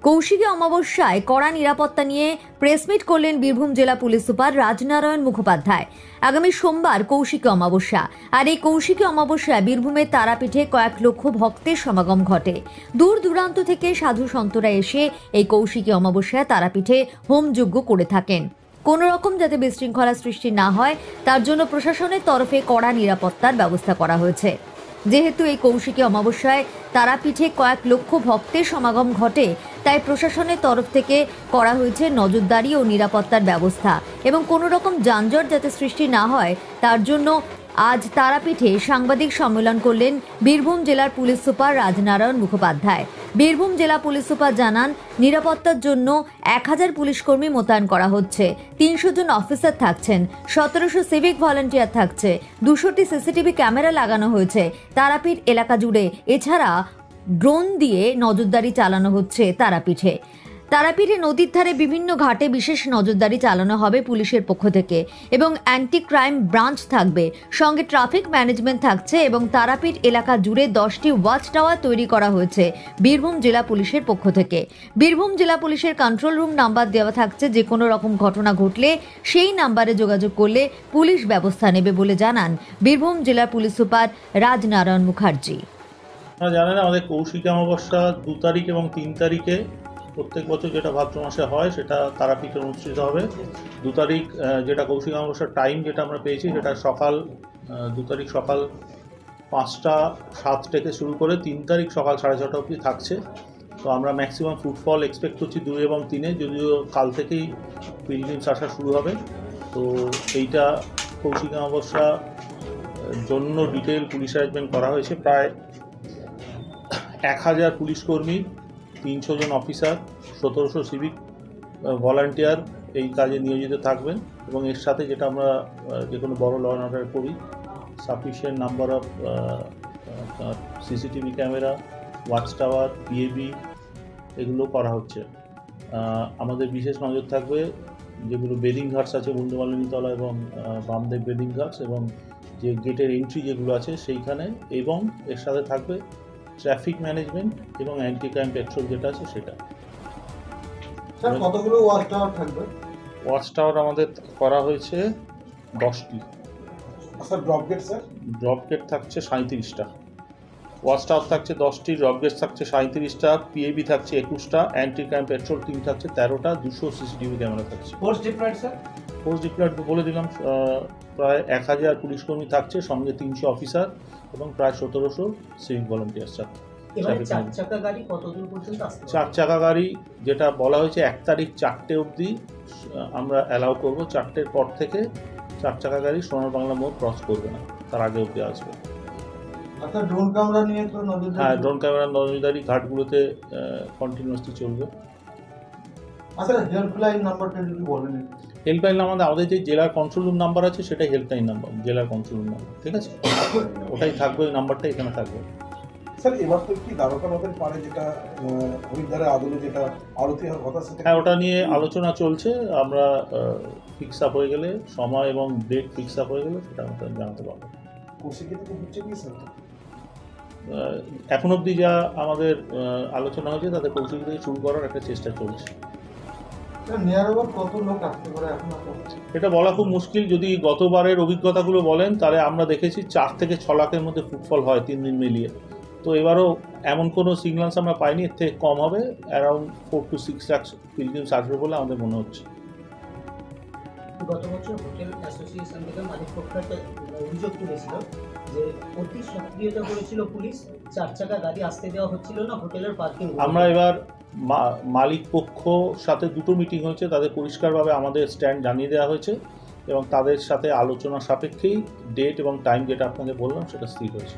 কৌশিকী অমাবস্যায় কড়া নিরাপত্তা নিয়ে প্রেসমিট করলেন বীরভূম জেলা পুলিশ সুপার রাজনারায়ণ মুখোপাধ্যায়। আগামী সোমবার কৌশিকী অমাবস্যা, আর এই কৌশিকী অমাবস্যায় বীরভূমের তারাপীঠে কয়েক লক্ষ ভক্তের সমাগম ঘটে। দূর দূরান্ত থেকে সাধু সন্তরা এসে এই কৌশিকী অমাবস্যায় তারাপীঠে হোমযজ্ঞ করে থাকেন। কোনো রকম যাতে বিশৃঙ্খলা সৃষ্টি না হয় তার জন্য প্রশাসনের তরফে কড়া নিরাপত্তার ব্যবস্থা করা হয়েছে। যেহেতু এই কৌশিকী অমাবস্যায় তারাপীঠে কয়েক লক্ষ ভক্তের সমাগম ঘটে, তাই প্রশাসনের তরফ থেকে করা হয়েছে নজরদারি ও নিরাপত্তার ব্যবস্থা, এবং কোনো রকম যানজট যাতে সৃষ্টি না হয় তার জন্য আজ তারাপীঠে সাংবাদিক সম্মেলন করলেন বীরভূম জেলার পুলিশ সুপার রাজনারায়ণ মুখোপাধ্যায়। বীরভূম জেলা পুলিশ সুপার জানান, নিরাপত্তার জন্য 1000 পুলিশ কর্মী মোতায়েন করা হচ্ছে, 300 জন অফিসার থাকছেন, 1700 সিভিক ভলান্টিয়ার থাকছে, 200টি সিসিটিভি ক্যামেরা লাগানো হয়েছে তারাপীঠ এলাকা জুড়ে। এছাড়া ড্রোন দিয়ে নজরদারি চালানো হচ্ছে তারাপীঠে। তারাপীঠে নদীর ধারে বিভিন্ন ঘাটে বিশেষ নজরদারি চালানো হবে পুলিশের পক্ষ থেকে, এবং অ্যান্টি ক্রাইম ব্রাঞ্চ থাকবে, সঙ্গে ট্রাফিক ম্যানেজমেন্ট থাকছে, এবং তারাপীঠ এলাকা জুড়ে 10টি ওয়াচ টাওয়ার তৈরি করা হয়েছে বীরভূম জেলা পুলিশের পক্ষ থেকে। বীরভূম জেলা পুলিশের কন্ট্রোল রুম নাম্বার দেওয়া থাকছে, যে কোনো রকম ঘটনা ঘটলে সেই নাম্বারে যোগাযোগ করলে পুলিশ ব্যবস্থা নেবে বলে জানান বীরভূম জেলার পুলিশ সুপার রাজনারায়ণ মুখার্জি। জানেন, আমাদের কৌশিকী অমাবস্যা 2 তারিখ এবং 3 তারিখে প্রত্যেক বছর যেটা ভাদ্র মাসে হয় সেটা তারাপীঠে অনুষ্ঠিত হবে। 2 তারিখ যেটা কৌশিকী অমাবস্যার টাইম যেটা আমরা পেয়েছি সেটা সকাল 2 তারিখ সকাল 5টা 7 থেকে শুরু করে 3 তারিখ সকাল 6:30 অবধি থাকছে। তো আমরা ম্যাক্সিমাম ফুটফল এক্সপেক্ট করছি 2 এবং 3-এ, যদিও কাল থেকেই পিলগ্রিমস আসা শুরু হবে। তো এইটা কৌশিকী অমাবস্যার জন্য ডিটেল পুলিশ অ্যারেঞ্জমেন্ট করা হয়েছে। প্রায় 1000 পুলিশ কর্মী, 300 জন অফিসার, 1700 সিভিক ভলান্টিয়ার এই কাজে নিয়োজিত থাকবেন, এবং এর সাথে যেটা আমরা যে কোনো বড় ল অ্যান্ড অর্ডার করি, sufficient number of CCTV camera, watch tower, PAB এগুলো করা হচ্ছে। আমাদের বিশেষ নজর থাকবে যেগুলো বেদিং ঘাটস আছে, বন্ধুমালিনীতলা এবং বামদেব বেদিং ঘাটস, এবং যে গেটের এন্ট্রি যেগুলো আছে সেইখানে, এবং এর সাথে থাকবে ট্রাফিক ম্যানেজমেন্ট এবং অ্যান্টি ক্রাইম পেট্রোল যেটা আছে সেটা। স্যার, কতগুলো ওয়াচ টাওয়ার থাকবে? ওয়াচ টাওয়ার আমাদের করা হয়েছে 10টি। Sir, drop gate? Sir, drop gate থাকছে 37টা, ওয়াচ টাওয়ার থাকছে 10টি, ড্রপ গেট থাকছে 37টা, পিএবি থাকছে 21টা, অ্যান্টি ক্রাইম পেট্রোল টিম থাকছে 13টা, 200 সিসিটিভি ক্যামেরা থাকছে। Force diploid? Sir, force diploid বলে দিলাম, প্রায় 1000 পুলিশ কর্মী থাকছে, সঙ্গে 300 অফিসার এবং প্রায় 1700 সিভিক ভলান্টিয়ার্স থাকছে। 4 চাকা গাড়ি কতদূর পর্যন্ত আসতে? 4 চাকা গাড়ি যেটা বলা হয়েছে 1 তারিখ 4টে অবধি আমরা অ্যালাউ করবো। 4টের পর থেকে 4 চাকা গাড়ি সোনার বাংলা মোড় ক্রস করবে না, তার আগে অবধি আসবে। আচ্ছা, ড্রোন ক্যামেরা নিয়ে তো নজরদারি? হ্যাঁ, ড্রোন ক্যামেরা নজরদারি ঘাটগুলোতে কন্টিনিউয়াসলি চলবে। আচ্ছা, হেল্পলাইন নাম্বারটা যদি বলেন। হেল্পলাইন আমাদের যে জেলার কন্ট্রোল রুম নাম্বার আছে সেটাই হেল্পলাইন নাম্বার, জেলার কন্ট্রোল রুম নাম্বার, ঠিক আছে? ওটাই থাকবে, ওই নাম্বারটা এখানে থাকবে। স্যার, এবার তো কি দ্বারকা নদের পাড়ে যেটা হরিদ্বারের আদলে যেটা আরতি হওয়ার কথা, সেটা? হ্যাঁ, ওটা নিয়ে আলোচনা চলছে। আমরা ফিক্স আপ হয়ে গেলে, সময় এবং ডেট ফিক্স আপ হয়ে গেলে সেটা আমাদের জানাতে পারবো। কৌশিকী থেকে হচ্ছে কি স্যার? এখন অবধি যা আমাদের আলোচনা হয়েছে তাতে কৌশিকী থেকে শুরু করার একটা চেষ্টা চলছে। কত লোক আসতে পারে এখন? এটা বলা খুব মুশকিল। যদি গতবারের অভিজ্ঞতাগুলো বলেন তাহলে আমরা দেখেছি 4 থেকে 6 লাখের মধ্যে ফুটফল হয় 3 দিন মিলিয়ে। তো এবারও এমন কোনো সিগন্যালস আমরা পাইনি, এর থেকে কম হবে। অ্যারাউন্ড 4 to 6 লাখ পিলগ্রিমস আসবে বলে আমাদের মনে হচ্ছে। গত বছর হোটেল অ্যাসোসিয়েশন থেকে মালিক পক্ষ একটা অভিযোগ তুলেছিল যে অতি সক্রিয়তা করেছিল পুলিশ, 4 চাকা গাড়ি আসতে দেওয়া হচ্ছিল না হোটেলের পার্কিং। আমরা এবার মালিক পক্ষ সাথে 2টো মিটিং হয়েছে, তাদের পরিষ্কারভাবে আমাদের স্ট্যান্ড জানিয়ে দেওয়া হয়েছে, এবং তাদের সাথে আলোচনা সাপেক্ষেই ডেট এবং টাইম যেটা আপনাদের বললাম সেটা স্থির হয়েছে।